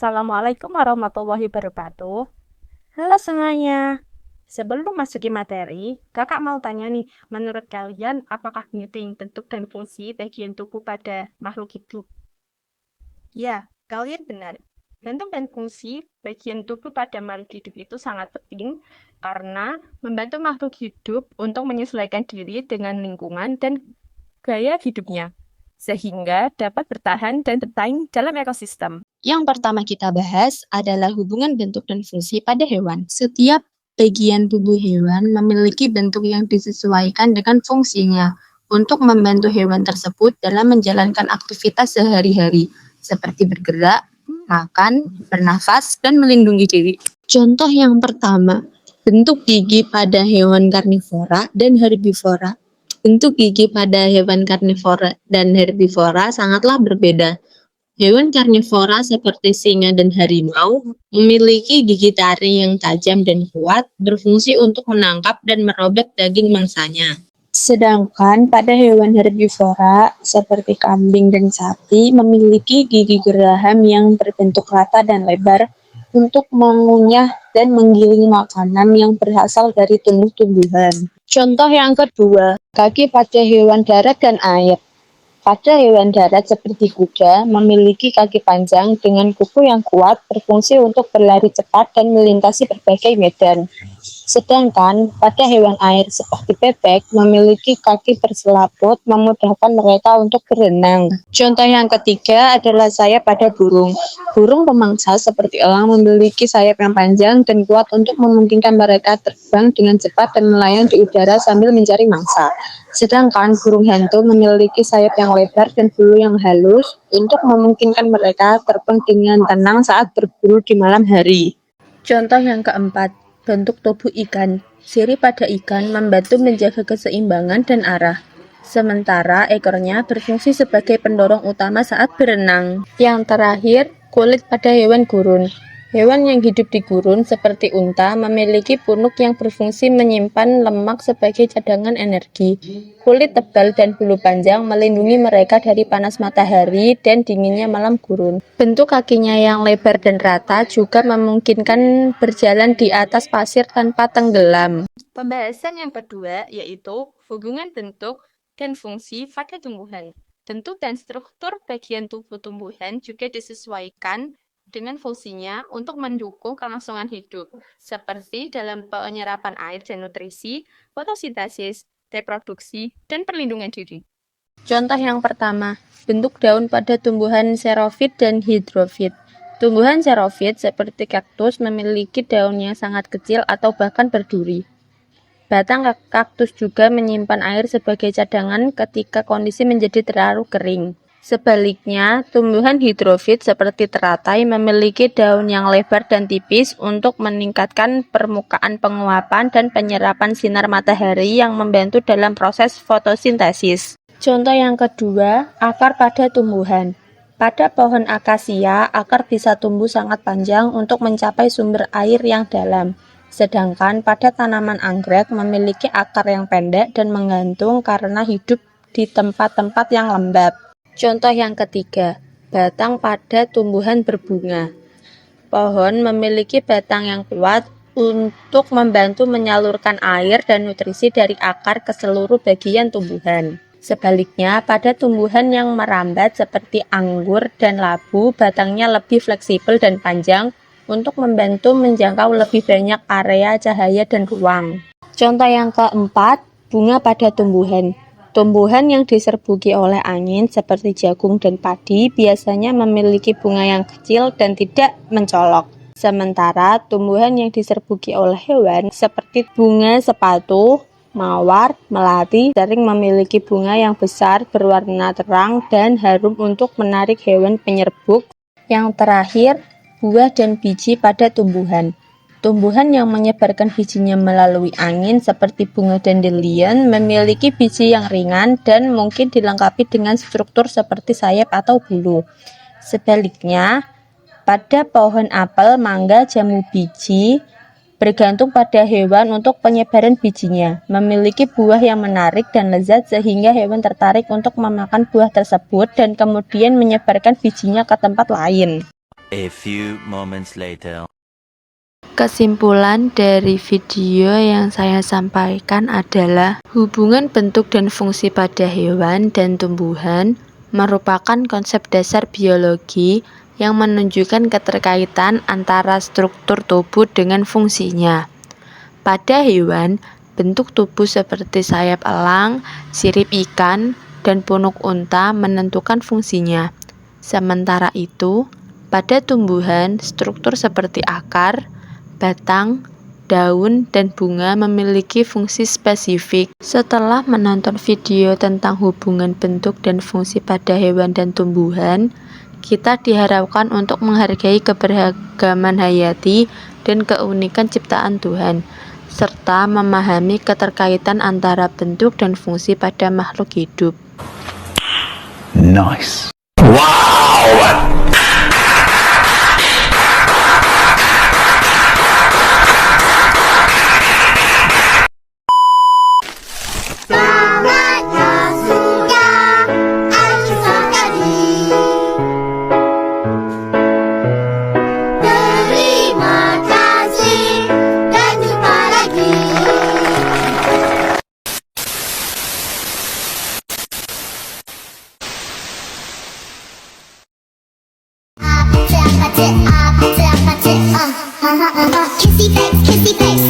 Assalamualaikum warahmatullahi wabarakatuh. Halo semuanya. Sebelum masuki materi, kakak mau tanya nih, menurut kalian apakah meeting bentuk dan fungsi bagian tubuh pada makhluk hidup? Ya, kalian benar. Bentuk dan fungsi bagian tubuh pada makhluk hidup itu sangat penting karena membantu makhluk hidup untuk menyesuaikan diri dengan lingkungan dan gaya hidupnya, sehingga dapat bertahan dan bersaing dalam ekosistem. Yang pertama kita bahas adalah hubungan bentuk dan fungsi pada hewan. Setiap bagian tubuh hewan memiliki bentuk yang disesuaikan dengan fungsinya untuk membantu hewan tersebut dalam menjalankan aktivitas sehari-hari, seperti bergerak, makan, bernafas, dan melindungi diri. Contoh yang pertama, bentuk gigi pada hewan karnivora dan herbivora. Bentuk gigi pada hewan karnivora dan herbivora sangatlah berbeda. Hewan karnivora seperti singa dan harimau memiliki gigi taring yang tajam dan kuat, berfungsi untuk menangkap dan merobek daging mangsanya. Sedangkan pada hewan herbivora seperti kambing dan sapi memiliki gigi geraham yang berbentuk rata dan lebar untuk mengunyah dan menggiling makanan yang berasal dari tumbuh-tumbuhan. Contoh yang kedua, kaki pada hewan darat dan air. Pada hewan darat seperti kuda, memiliki kaki panjang dengan kuku yang kuat, berfungsi untuk berlari cepat dan melintasi berbagai medan. Sedangkan pada hewan air seperti bebek, memiliki kaki berselaput, memudahkan mereka untuk berenang. Contoh yang ketiga adalah sayap pada burung. Burung pemangsa seperti elang memiliki sayap yang panjang dan kuat untuk memungkinkan mereka terbang dengan cepat dan melayang di udara sambil mencari mangsa. Sedangkan burung hantu memiliki sayap yang lebar dan bulu yang halus untuk memungkinkan mereka terbang dengan tenang saat berburu di malam hari. Contoh yang keempat, bentuk tubuh ikan. Sirip pada ikan membantu menjaga keseimbangan dan arah. Sementara ekornya berfungsi sebagai pendorong utama saat berenang. Yang terakhir, kulit pada hewan gurun. Hewan yang hidup di gurun seperti unta memiliki punuk yang berfungsi menyimpan lemak sebagai cadangan energi. Kulit tebal dan bulu panjang melindungi mereka dari panas matahari dan dinginnya malam gurun. Bentuk kakinya yang lebar dan rata juga memungkinkan berjalan di atas pasir tanpa tenggelam. Pembahasan yang kedua yaitu hubungan bentuk dan fungsi pada tumbuhan. Bentuk dan struktur bagian tubuh tumbuhan juga disesuaikan dengan fungsinya untuk mendukung kelangsungan hidup, seperti dalam penyerapan air dan nutrisi, fotosintesis, reproduksi, dan perlindungan diri. Contoh yang pertama, bentuk daun pada tumbuhan xerophyt dan hydrophyt. Tumbuhan xerophyt seperti kaktus memiliki daun yang sangat kecil atau bahkan berduri. Batang kaktus juga menyimpan air sebagai cadangan ketika kondisi menjadi terlalu kering. Sebaliknya, tumbuhan hidrofit seperti teratai memiliki daun yang lebar dan tipis untuk meningkatkan permukaan penguapan dan penyerapan sinar matahari yang membantu dalam proses fotosintesis. Contoh yang kedua, akar pada tumbuhan. Pada pohon akasia, akar bisa tumbuh sangat panjang untuk mencapai sumber air yang dalam. Sedangkan pada tanaman anggrek memiliki akar yang pendek dan menggantung karena hidup di tempat-tempat yang lembab. Contoh yang ketiga, batang pada tumbuhan berbunga. Pohon memiliki batang yang kuat untuk membantu menyalurkan air dan nutrisi dari akar ke seluruh bagian tumbuhan. Sebaliknya, pada tumbuhan yang merambat seperti anggur dan labu, batangnya lebih fleksibel dan panjang untuk membantu menjangkau lebih banyak area cahaya dan ruang. Contoh yang keempat, bunga pada tumbuhan. Tumbuhan yang diserbuki oleh angin seperti jagung dan padi biasanya memiliki bunga yang kecil dan tidak mencolok. Sementara tumbuhan yang diserbuki oleh hewan seperti bunga sepatu, mawar, melati sering memiliki bunga yang besar berwarna terang dan harum untuk menarik hewan penyerbuk. Yang terakhir, buah dan biji pada tumbuhan. Tumbuhan yang menyebarkan bijinya melalui angin seperti bunga dandelion memiliki biji yang ringan dan mungkin dilengkapi dengan struktur seperti sayap atau bulu. Sebaliknya, pada pohon apel, mangga, jambu biji bergantung pada hewan untuk penyebaran bijinya. Memiliki buah yang menarik dan lezat sehingga hewan tertarik untuk memakan buah tersebut dan kemudian menyebarkan bijinya ke tempat lain. A few moments later. Kesimpulan dari video yang saya sampaikan adalah hubungan bentuk dan fungsi pada hewan dan tumbuhan merupakan konsep dasar biologi yang menunjukkan keterkaitan antara struktur tubuh dengan fungsinya. Pada hewan, bentuk tubuh seperti sayap elang, sirip ikan, dan punuk unta menentukan fungsinya. Sementara itu, pada tumbuhan, struktur seperti akar, batang, daun, dan bunga memiliki fungsi spesifik. Setelah menonton video tentang hubungan bentuk dan fungsi pada hewan dan tumbuhan, kita diharapkan untuk menghargai keberagaman hayati dan keunikan ciptaan Tuhan, serta memahami keterkaitan antara bentuk dan fungsi pada makhluk hidup. Nice. Terima kasih dan jumpa lagi. Kissy face,